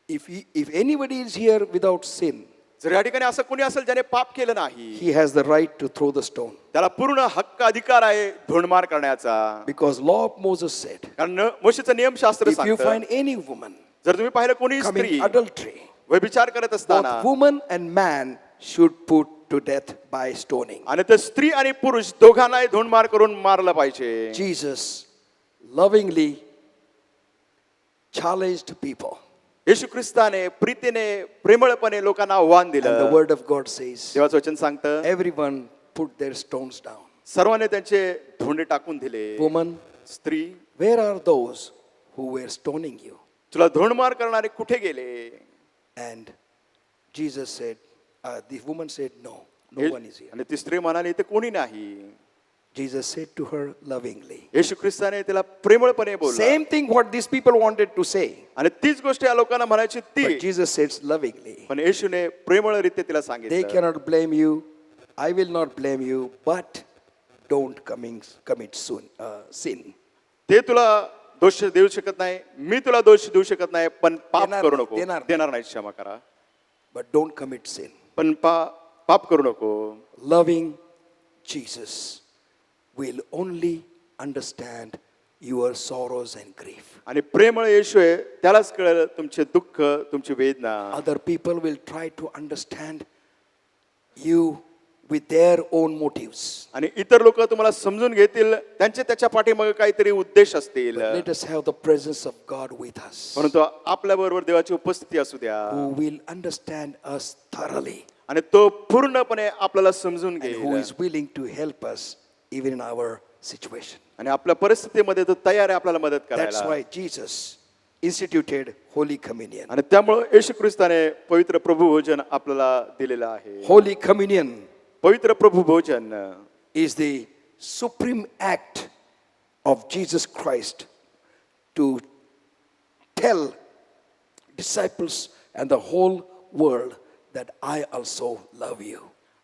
If anybody is here without sin, जर या ठिकाणी असं कोणी असेल ज्याने पाप केलं नाही, he has the right to throw the stone. त्याला पूर्ण हक्क अधिकार आहे धोंडमार करण्याचा. Because law of Moses said, कारण मोशेचं नियमशास्त्र if you सांगतं, find any woman जर तुम्ही पाहिलं कोणी स्त्री committing adultery, व्यभिचार करत असताना both woman and man should put to death by stoning. आणि ते स्त्री आणि पुरुष दोघांनाही धोंडमार करून मारलं पाहिजे. Jesus lovingly challenged people. येशू ख्रिस्ताने प्रीतीने प्रेमळपणे लोकांना आव्हान And the दिलं. word of God says, देवाचं वचन सांगतं, everyone put their stones down. सर्वांनी त्यांचे धोंडे टाकून दिले. Woman, स्त्री, where are those who were stoning you? तुला धोंडमार करणारे कुठे गेले? And Jesus said, the woman said, no one is here. आणि ती स्त्री म्हणाली ते कोणी नाही. Jesus said to her lovingly. येशू ख्रिस्ताने तिला प्रेमळपणे बोलला. Same thing what these people wanted to say. आणि तीच गोष्ट या लोकांना म्हणायची ती, But Jesus says lovingly. पण येशूने प्रेमळरित्या तिला They सांगितलं. cannot blame you. I will not blame you, but don't commit sin. ते तुला दोष देऊ शकत नाही, मी तुला दोष देऊ शकत नाही, पण पाप देणार करू नाही, नको. देणार नाही. देणार नाही, क्षमा करा, But don't commit sin. पण पाप करू नको. Loving Jesus will only understand your sorrows and grief. आणि प्रेमळ येशू आहे, त्यालाच कळेल तुमचे दुःख, तुमची वेदना. Other people will try to understand you with their own motives. आणि इतर लोक तुम्हाला समजून घेतील, त्यांचे त्याच्या पाठीमागे काहीतरी उद्देश असतील. But let us have the presence of God with us, परंतु आपल्या बरोबर देवाची उपस्थिती असू द्या, who will understand us thoroughly आणि तो पूर्णपणे आपल्याला समजून and who घेईल is willing to help us even in our situation. आणि आपल्या परिस्थितीमध्ये तो तयार आहे आपल्याला मदत That's करायला. why Jesus instituted Holy Communion. आणि त्यामुळे येशू ख्रिस्ताने पवित्र प्रभू भोजन आपल्याला दिलेलं आहे. Holy Communion पवित्र प्रभू भोजन is the supreme act of Jesus Christ to tell disciples and the whole world that I also love you.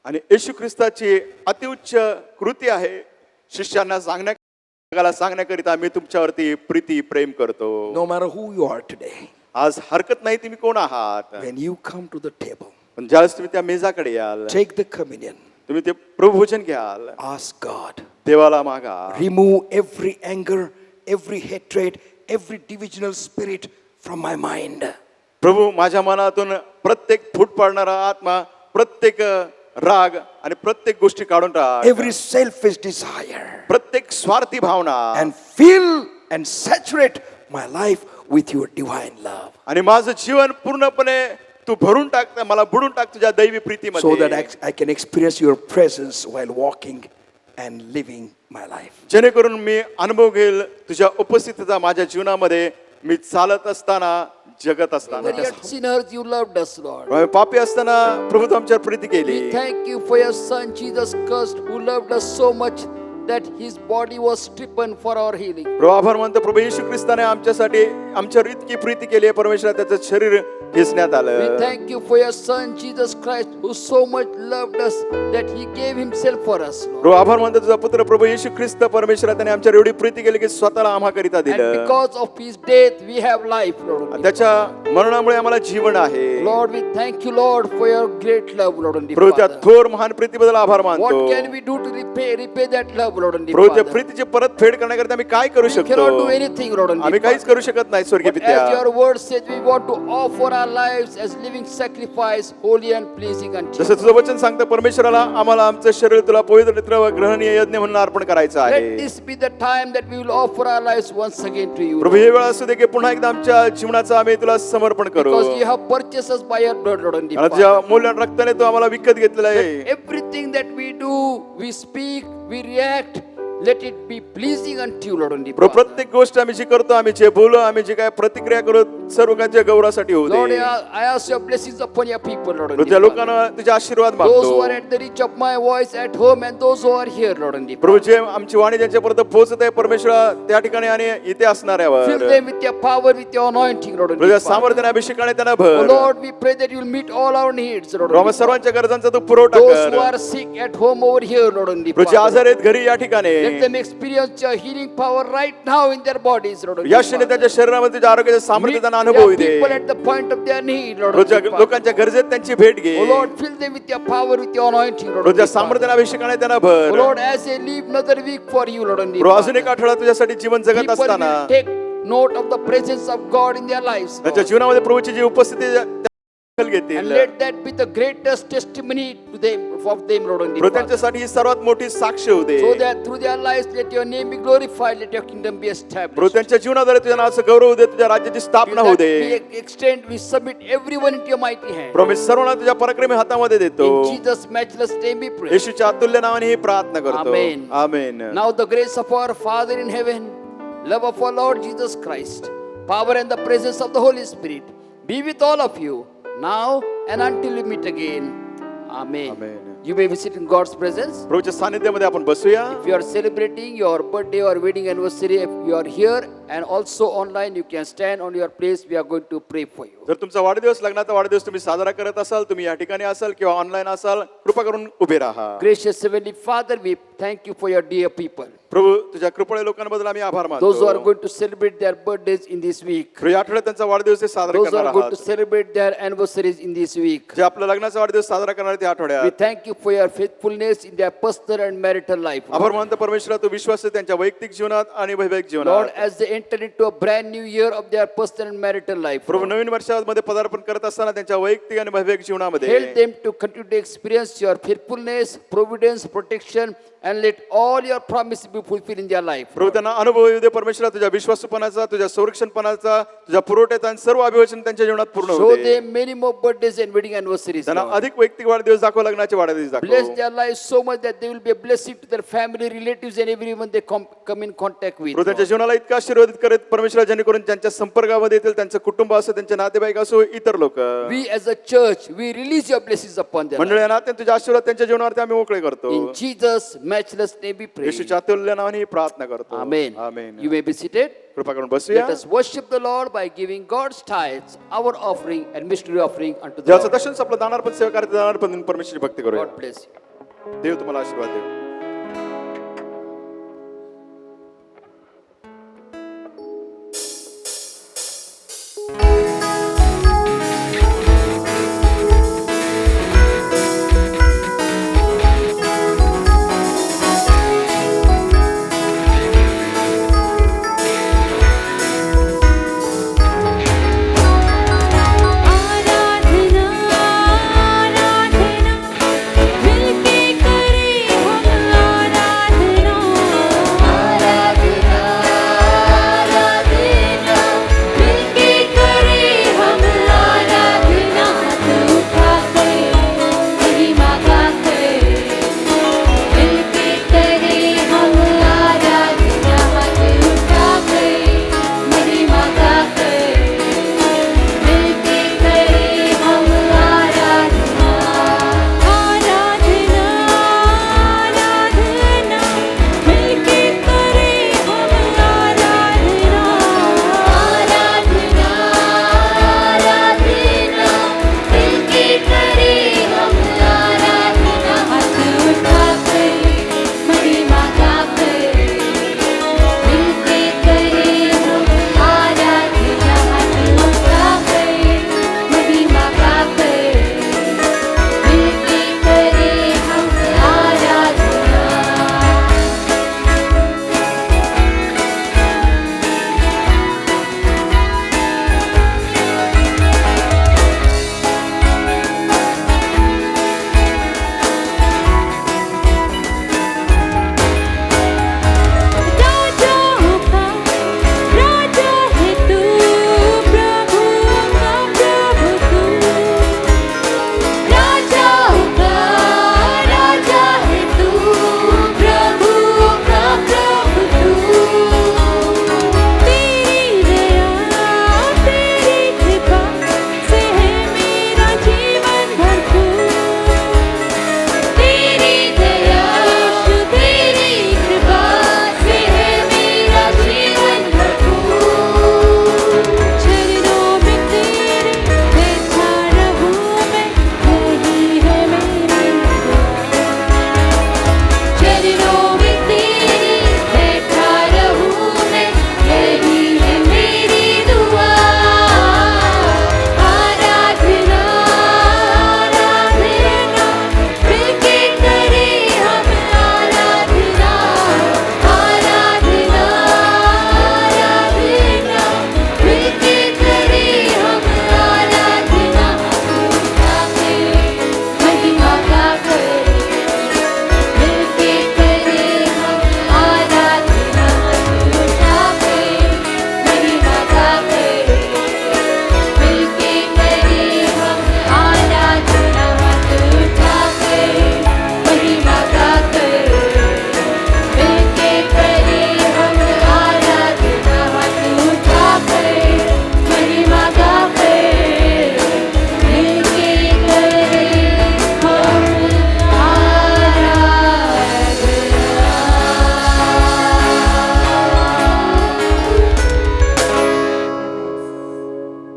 आणि येशू ख्रिस्ताची अतिउच्च कृती आहे शिष्यांना सांगण्याकरिता मी तुमच्यावरती प्रीती प्रेम करतो. No matter who you are today, आज हरकत नाही तुम्ही कोण आहात, when you come to the table, पण ज्यावेळेस तुम्ही त्या मेजाकडे याल, take the communion, तुम्ही ते प्रभूभोजन घ्याल, ask God, देवाला मागा, remove every anger, every hatred, every divisional spirit from my mind. प्रभू माझ्या मनातून प्रत्येक फूट पाडणारा आत्मा, प्रत्येक राग आणि प्रत्येक गोष्टी काढून टाक, Every selfish desire, प्रत्येक स्वार्थी भावना, and fill and saturate my life with your divine love, आणि माझं जीवन पूर्णपणे तू भरून टाक, मला बुडून टाक तुझ्या दैवी so that प्रीतीमध्ये, I can experience your presence while walking and living my life. जेणेकरून मी अनुभव घेईल तुझ्या उपस्थितीचा माझ्या जीवनामध्ये मी चालत असताना जगत असताना When yet sinners, you loved us, Lord. आम्ही पापी असताना प्रभू तू आमच्यावर प्रीती केली. We thank you for your Son Jesus Christ, who loved us so much that his body was stricken for our healing. प्रभू आभार मानतो प्रभू येशू ख्रिस्ताने आमच्यासाठी आमच्यावर इतकी प्रीती केली आहे परमेश्वरा त्याचं शरीर घेसण्यात We आलं. thank you for your Son Jesus Christ, who so much loved us that he gave himself for us, Lord. प्रभू आभार मानतो तुझा पुत्र प्रभू येशू ख्रिस्त परमेश्वरा त्याने आमच्यावर एवढी प्रीती केली की स्वतःला आम्हाकरिता And दिलं. because of his death, we have life, Lord. त्याच्या मरणामुळे आम्हाला जीवन आहे. Lord, we thank you, Lord, for your great love, Lord. प्रभू त्या Father. थोर महान प्रीतीबद्दल आभार What मानतो. can we do to repay that love, Lord? प्रभू त्या Father? प्रीतीची परतफेड करण्याकरता आम्ही काय करू We शकतो? cannot do anything, Lord. आम्ही काहीच करू शकत नाही स्वर्गीय But पित्या. as your word says, we want to offer our lives as living sacrifice, holy and pleasing unto you. जसं तुझं वचन सांगतं परमेश्वराला आम्हाला आमचं शरीर तुला पवित्र व ग्रहणीय यज्ञ म्हणून अर्पण करायचं Let आहे. this be the time that we will offer our lives once again to you. प्रभू हे वेळ असू दे की पुन्हा एकदा आमच्या जीवनाचं आम्ही तुला समर्पण करू. Because you have purchased us by your blood, Lord. आणि तुझ्या मूल्यवान रक्ताने तू आम्हाला विकत घेतलेलं आहे. Everything that we do, we speak, we react, let it be pleasing unto you, Lord. प्रभू प्रत्येक गोष्ट आम्ही जी करतो आम्ही जे बोलू आम्ही जे काय प्रतिक्रिया करू सर्व काही गौरवासाठी होऊ Lord, they. I ask your blessings upon your people, Lord. प्रभू त्या लोकांना तुझे आशीर्वाद Those who are मागतो. at the reach of my voice at home and those who are here, Lord. प्रभू जे आमची वाणी ज्यांच्यापर्यंत पोहोचत आहे परमेश्वरा त्या ठिकाणी आणि इथे असणाऱ्यावर Fill them with your power, with your anointing, Lord. तुझ्या सामर्थ्याने अभिषेकाने त्यांना Oh भर. Lord, we pray that you will meet all our needs, Lord. प्रभू आम्हा सर्वांच्या गरजांचा तू पुरवठा Those who कर. are sick at home over here, Lord. प्रभू जे आजार आहेत घरी या ठिकाणी Let them experience your healing power right now in their bodies, Lord. या क्षणी त्यांच्या शरीरामध्ये तुझ्या आरोग्याचं सामर्थ्य त्यांना अनुभवू Meet they. your people at the point of their need, Lord. रोजच्या लोकांच्या गरजेत त्यांची भेट घे. Oh Lord, fill them with your power, with your anointing, Lord. रोजच्या सामर्थ्याने अभिषेकाने त्यांना भर. Oh Lord, as they live another week for you, Lord. प्रभू अजून एक आठवडा तुझ्यासाठी जीवन जगत People असताना will take note of the presence of God in their lives, Lord. त्यांच्या जीवनामध्ये प्रभूची जी उपस्थिती त्या दखल And घेतील. let that be the greatest testimony to them, of them, Lord. प्रभू त्यांच्यासाठी ही सर्वात मोठी साक्ष होऊ दे. So that through their lives, let your name be glorified, let your kingdom be Prabhu established. त्यांच्या जीवनाद्वारे तुझ्या नावाचं गौरव होऊ दे तुझ्या राज्याची स्थापना होऊ दे. We extend, we submit everyone into your mighty hand. प्रभू मी सर्वांना तुझ्या पराक्रमी हातामध्ये देतो. In Jesus' matchless name we pray. येशूच्या अतुल्य नावाने ही प्रार्थना करतो. Amen. Amen. Now the grace of our Father in heaven, love of our Lord Jesus Christ, power and the presence of the Holy Spirit be with all of you now and until we meet again. Amen. Amen. You may visit in God's presence. प्रभूच्या सानिध्यामध्ये आपण बसूया. If you are celebrating your birthday or wedding anniversary, if you are here and also online, you can stand on your place. We are going to pray for you. जर तुमचा वाढदिवस लग्नाचा वाढदिवस तुम्ही साजरा करत असाल तुम्ही या ठिकाणी असाल किंवा ऑनलाईन असाल कृपा करून उभे राहा. Gracious Heavenly Father, we thank you for your dear people. प्रभू तुझ्या कृपळे लोकांबद्दल आम्ही आभार Those who are मानतो. going to celebrate their birthdays in this week. प्रभू, या आठवड्यात त्यांचा वाढदिवस ते साजरा Those who करणार are going to आहात. celebrate their anniversaries in this week. जे आपल्या लग्नाचा वाढदिवस साजरा करणार त्या We आठवड्यात thank you for your faithfulness in their personal and marital life. आभार मानतो परमेश्वरा तू विश्वास आहे त्यांच्या वैयक्तिक जीवनात आणि वैवाहिक Lord, जीवनात. as they enter into a brand new year of their personal and marital life, प्रभू नवीन वर्षामध्ये पदार्पण करत असताना त्यांच्या वैयक्तिक आणि वैवाहिक जीवनामध्ये help them to continue to experience your faithfulness, providence, protection, and let all your promises be fulfilled in their life. प्रभू त्यांना अनुभव येऊ दे परमेश्वरा तुझ्या विश्वासूपणाचा तुझ्या संरक्षणपणाचा तुझ्या पुरवठ्याचा आणि सर्व अभिवचन त्यांच्या जीवनात पूर्ण Show होऊ दे. them many more birthdays and wedding anniversaries. त्यांना Lord. अधिक वैयक्तिक वाढदिवस दाखव लग्नाचे वाढदिवस Bless दाखव. their lives so much that they will be a blessing to their family, relatives, and everyone they come in contact with. प्रभू त्यांच्या जीवनाला इतका आशीर्वादित करत परमेश्वरा जेणेकरून त्यांच्या संपर्कामध्ये येतील त्यांचं कुटुंब असो त्यांचे नातेवाईक असो इतर लोक We as a church, we release your blessings upon them. मंडळी ना तुझे आशीर्वाद त्यांच्या जीवनावरती आम्ही मोकळे करतो. In Jesus' matchless name we pray. येशूच्या अतुल्य नावाने ही प्रार्थना करतो. Amen. Amen. You may be seated. कृपा करून बसूया. Let us worship the Lord by giving God's tithes, our offering and mystery offering unto the देवाचं Lord. दर्शन आपलं दानार्पण सेवा कार्य दानार्पण परमेश्वरची भक्ती करूया. God bless you. देव तुम्हाला आशीर्वाद देव.